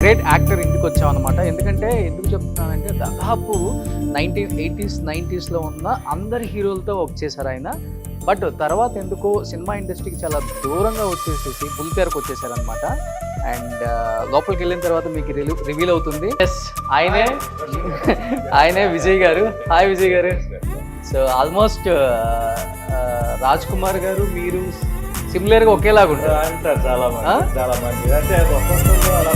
Great actor ఇంటికి వచ్చామన్నమాట. ఎందుకంటే ఎందుకు చెప్తున్నానంటే దాదాపు 1980s 90sలో ఉన్న అందరి హీరోలతో వర్క్ చేశారు ఆయన. బట్ తర్వాత ఎందుకో సినిమా ఇండస్ట్రీకి చాలా దూరంగా వచ్చేసేసి బుల్లితెరకు వచ్చేసారనమాట. అండ్ లోపలికి వెళ్ళిన తర్వాత మీకు రివీల్ అవుతుంది. ఎస్, ఆయనే విజయ్ గారు. హాయ్ విజయ్ గారు. సో ఆల్మోస్ట్ రాజ్ కుమార్ గారు మీరు సిమిలర్గా ఒకేలాగా ఉంటారు అంటారు చాలా మంది అంటే ఒక్కొక్కరు అలా